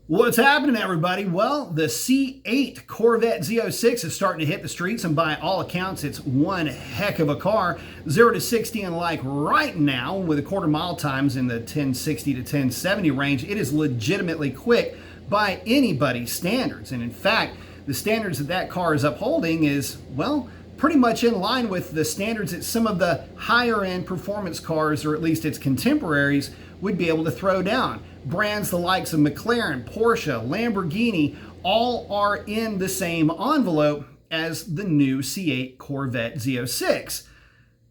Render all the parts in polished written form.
What's happening, everybody? Well, the C8 Corvette Z06 is starting to hit the streets, and by all accounts, it's one heck of a car. 0 to 60 and like right now, with a quarter mile times in the 1060 to 1070 range, it is legitimately quick by anybody's standards. And in fact, the standards that car is upholding is, well, pretty much in line with the standards that some of the higher end performance cars, or at least its contemporaries, would be able to throw down. Brands the likes of McLaren, Porsche, Lamborghini, all are in the same envelope as the new C8 Corvette Z06.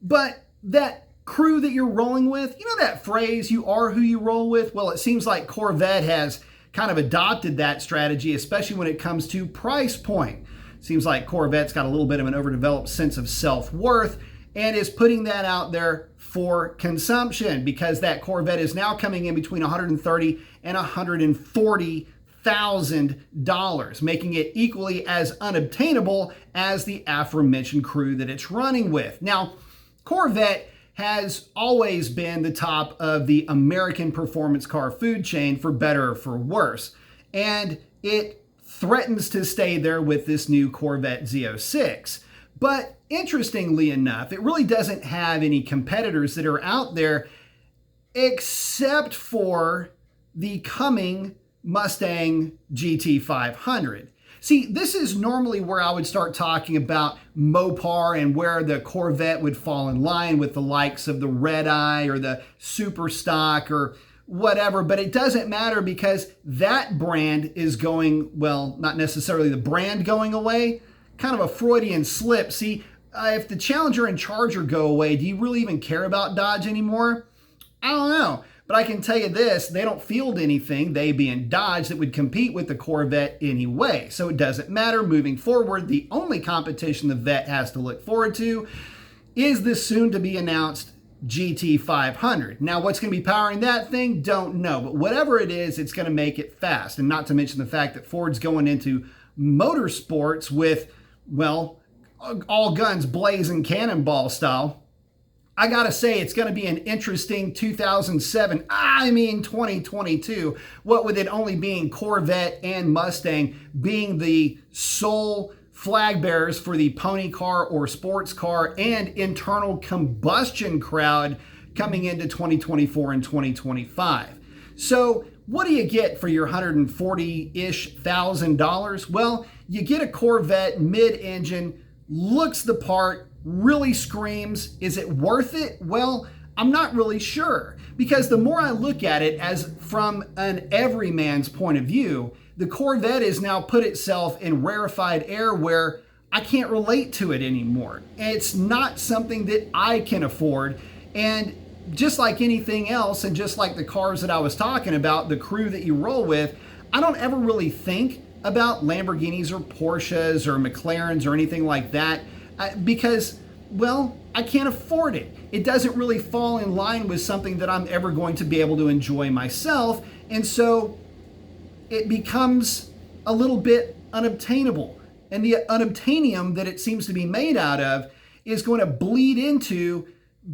But that crew that you're rolling with, you know that phrase, you are who you roll with? Well, it seems like Corvette has kind of adopted that strategy, especially when it comes to price point. Seems like Corvette's got a little bit of an overdeveloped sense of self-worth and is putting that out there for consumption, because that Corvette is now coming in between $130,000 and $140,000, making it equally as unobtainable as the aforementioned crew that it's running with. Now, Corvette has always been the top of the American performance car food chain, for better or for worse, and it threatens to stay there with this new Corvette Z06. But interestingly enough, it really doesn't have any competitors that are out there except for the coming Mustang GT500. See, this is normally where I would start talking about Mopar and where the Corvette would fall in line with the likes of the Red Eye or the Super Stock or whatever, but it doesn't matter because that brand is going, well, not necessarily the brand going away, kind of a Freudian slip. See, if the Challenger and Charger go away, do you really even care about Dodge anymore? I don't know. But I can tell you this, they don't field anything, they being Dodge, that would compete with the Corvette anyway. So it doesn't matter. Moving forward, the only competition the Vet has to look forward to is the soon-to-be-announced GT500. Now, what's going to be powering that thing? Don't know. But whatever it is, it's going to make it fast. And not to mention the fact that Ford's going into motorsports with, well, all guns blazing cannonball style. I gotta say, it's gonna be an interesting 2022. What with it only being Corvette and Mustang being the sole flag bearers for the pony car or sports car and internal combustion crowd coming into 2024 and 2025. So what do you get for your $140-ish thousand? Well, you get a Corvette mid-engine, looks the part, really screams. Is it worth it? Well, I'm not really sure, because the more I look at it as from an everyman's point of view, the Corvette has now put itself in rarefied air where I can't relate to it anymore. It's not something that I can afford. And just like anything else, and just like the cars that I was talking about, the crew that you roll with, I don't ever really think about Lamborghinis or Porsches or McLarens or anything like that because, well, I can't afford it. It doesn't really fall in line with something that I'm ever going to be able to enjoy myself. And so it becomes a little bit unobtainable. And the unobtainium that it seems to be made out of is going to bleed into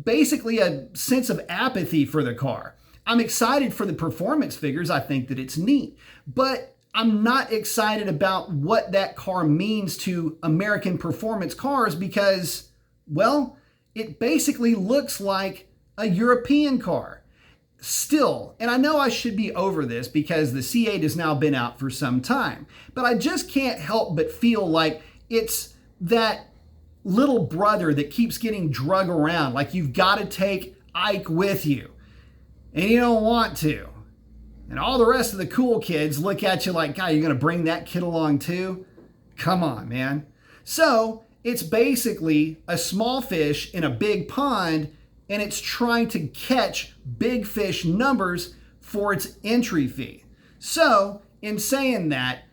basically a sense of apathy for the car. I'm excited for the performance figures. I think that it's neat. But I'm not excited about what that car means to American performance cars because, well, it basically looks like a European car still. And I know I should be over this because the C8 has now been out for some time, but I just can't help but feel like it's that little brother that keeps getting drug around. Like you've got to take Ike with you and you don't want to. And all the rest of the cool kids look at you like, God, you're going to bring that kid along too? Come on, man. So it's basically a small fish in a big pond, and it's trying to catch big fish numbers for its entry fee. So in saying that,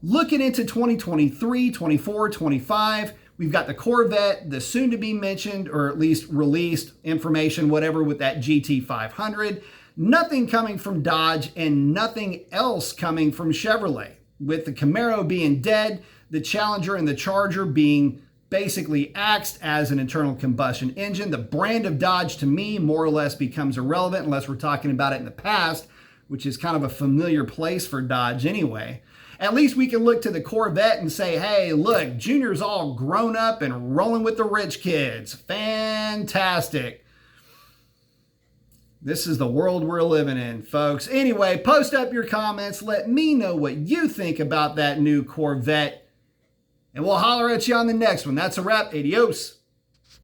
looking into 2023, 24, 25, we've got the Corvette, the soon to be mentioned, or at least released information, whatever, with that GT500. Nothing coming from Dodge and nothing else coming from Chevrolet. With the Camaro being dead, the Challenger and the Charger being basically axed as an internal combustion engine, the brand of Dodge to me more or less becomes irrelevant unless we're talking about it in the past which is kind of a familiar place for Dodge anyway. At least we can look to the Corvette and say, hey, look, Junior's all grown up and rolling with the rich kids. Fantastic. This is the world we're living in, folks. Anyway, post up your comments. Let me know what you think about that new Corvette. And we'll holler at you on the next one. That's a wrap. Adios.